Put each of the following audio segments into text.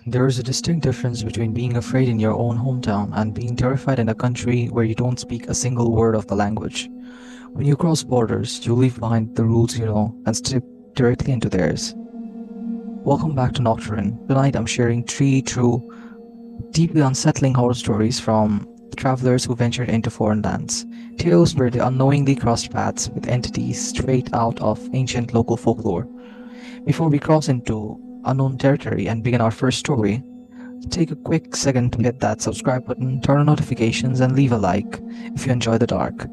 There is a distinct difference between being afraid in your own hometown and being terrified in a country where you don't speak a single word of the language. When you cross borders, you leave behind the rules you know and step directly into theirs. Welcome back to Nocteryn. Tonight I'm sharing three true, deeply unsettling horror stories from travelers who ventured into foreign lands. Tales where they unknowingly crossed paths with entities straight out of ancient local folklore. Before we cross into unknown territory and begin our first story, take a quick second to hit that subscribe button, turn on notifications, and leave a like if you enjoy the dark.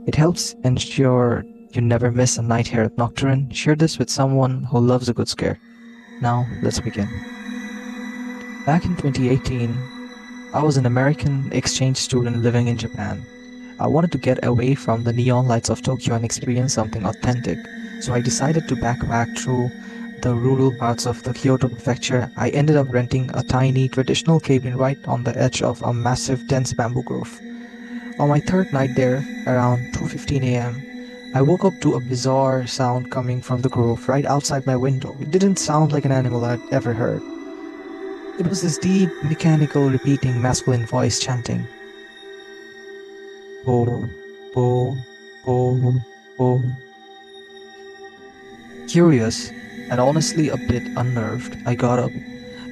It helps ensure you never miss a night here at Nocturne. Share this with someone who loves a good scare. Now, let's begin. Back in 2018, I was an American exchange student living in Japan. I wanted to get away from the neon lights of Tokyo and experience something authentic, so I decided to backpack through the rural parts of the Kyoto prefecture. I ended up renting a tiny traditional cabin right on the edge of a massive dense bamboo grove. On my third night there, around 2:15 a.m., I woke up to a bizarre sound coming from the grove right outside my window. It didn't sound like an animal I'd ever heard. It was this deep, mechanical, repeating masculine voice chanting, "Bo, bo, bo, bo." Curious, and honestly a bit unnerved, I got up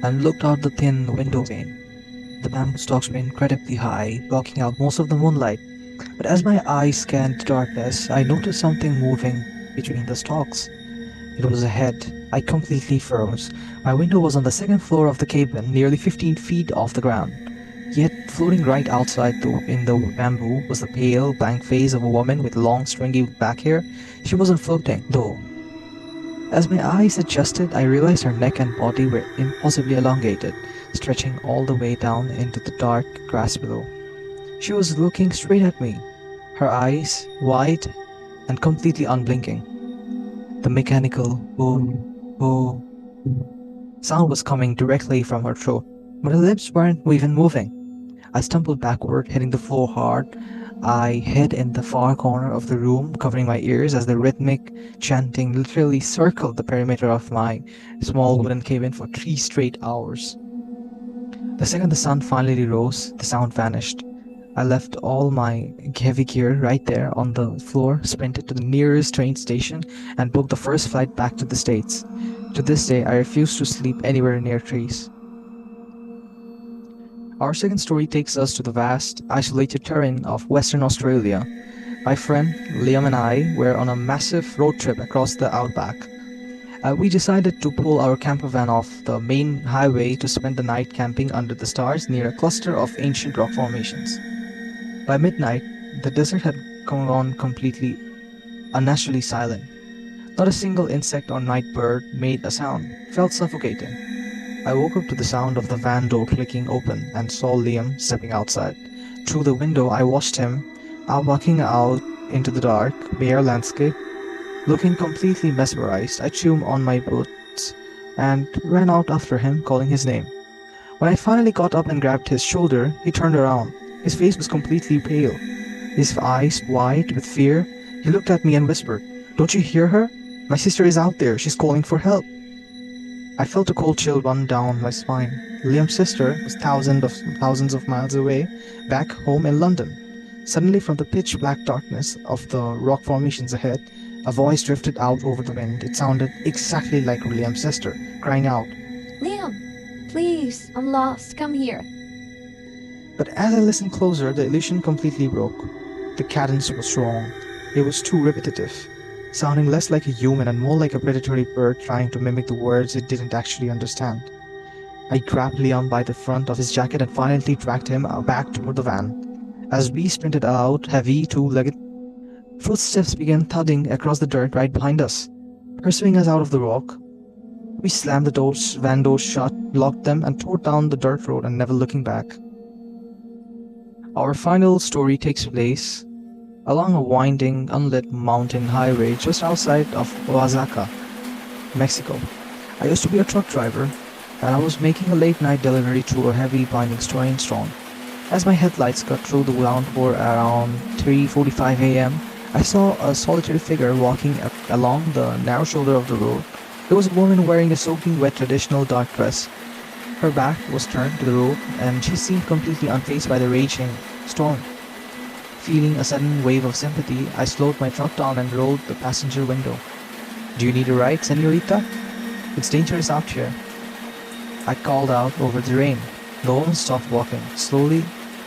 and looked out the thin window pane. The bamboo stalks were incredibly high, blocking out most of the moonlight. But as my eyes scanned the darkness, I noticed something moving between the stalks. It was a head. I completely froze. My window was on the second floor of the cabin, nearly 15 feet off the ground. Yet, floating right outside in the bamboo was the pale, blank face of a woman with long, stringy back hair. She wasn't floating, though. As my eyes adjusted, I realized her neck and body were impossibly elongated, stretching all the way down into the dark grass below. She was looking straight at me, her eyes wide and completely unblinking. The mechanical boom, boom sound was coming directly from her throat, but her lips weren't even moving. I stumbled backward, hitting the floor hard. I hid in the far corner of the room, covering my ears as the rhythmic chanting literally circled the perimeter of my small wooden cabin for 3 straight hours. The second the sun finally rose, the sound vanished. I left all my heavy gear right there on the floor, sprinted to the nearest train station, and booked the first flight back to the States. To this day, I refuse to sleep anywhere near trees. Our second story takes us to the vast, isolated terrain of Western Australia. My friend Liam and I were on a massive road trip across the outback. We decided to pull our camper van off the main highway to spend the night camping under the stars near a cluster of ancient rock formations. By midnight, the desert had gone completely unnaturally silent. Not a single insect or night bird made a sound. It felt suffocating. I woke up to the sound of the van door clicking open and saw Liam stepping outside. Through the window, I watched him walking out into the dark, bare landscape. Looking completely mesmerized, I threw on my boots and ran out after him, calling his name. When I finally got up and grabbed his shoulder, he turned around. His face was completely pale, his eyes wide with fear. He looked at me and whispered, "Don't you hear her? My sister is out there. She's calling for help." I felt a cold chill run down my spine. Liam's sister was thousands of miles away, back home in London. Suddenly, from the pitch black darkness of the rock formations ahead, a voice drifted out over the wind. It sounded exactly like Liam's sister, crying out, Liam, please, I'm lost. Come here. But as I listened closer, the illusion completely broke. The cadence was wrong. It was too repetitive, sounding less like a human and more like a predatory bird trying to mimic the words it didn't actually understand. I grabbed Liam by the front of his jacket and finally dragged him back toward the van. As we sprinted out, heavy, two-legged footsteps began thudding across the dirt right behind us, pursuing us out of the rock. We slammed the van doors shut, locked them, and tore down the dirt road and never looking back. Our final story takes place along a winding, unlit mountain highway just outside of Oaxaca, Mexico. I used to be a truck driver, and I was making a late-night delivery through a heavy, blinding rainstorm. As my headlights cut through the downpour around 3:45 a.m., I saw a solitary figure walking along the narrow shoulder of the road. It was a woman wearing a soaking wet traditional dark dress. Her back was turned to the road, and she seemed completely unfazed by the raging storm. Feeling a sudden wave of sympathy, I slowed my truck down and rolled the passenger window. "Do you need a ride, senorita? It's dangerous out here," I called out over the rain. The woman stopped walking. Slowly,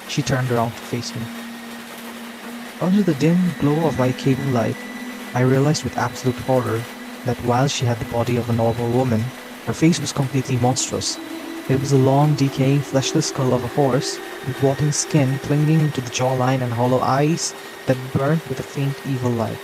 she turned around to face me. Under the dim glow of my cable light, I realized with absolute horror that while she had the body of a normal woman, her face was completely monstrous. It was the long, decaying, fleshless skull of a horse, with rotting skin clinging to the jawline and hollow eyes that burned with a faint evil light.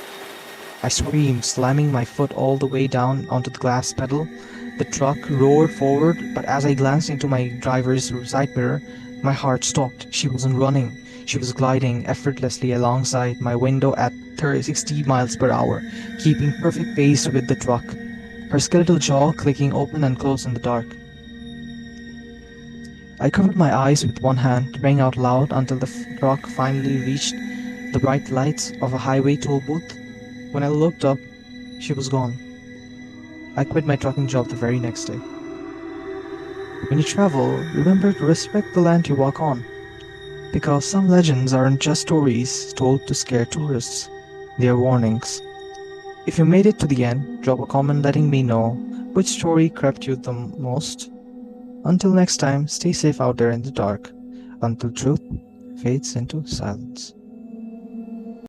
I screamed, slamming my foot all the way down onto the glass pedal. The truck roared forward, but as I glanced into my driver's side mirror, my heart stopped. She wasn't running. She was gliding effortlessly alongside my window at 60 miles per hour, keeping perfect pace with the truck, her skeletal jaw clicking open and closed in the dark. I covered my eyes with one hand, praying out loud until the truck finally reached the bright lights of a highway toll booth. When I looked up, she was gone. I quit my trucking job the very next day. When you travel, remember to respect the land you walk on, because some legends aren't just stories told to scare tourists, they are warnings. If you made it to the end, drop a comment letting me know which story crept you the most. Until next time, stay safe out there in the dark, until truth fades into silence.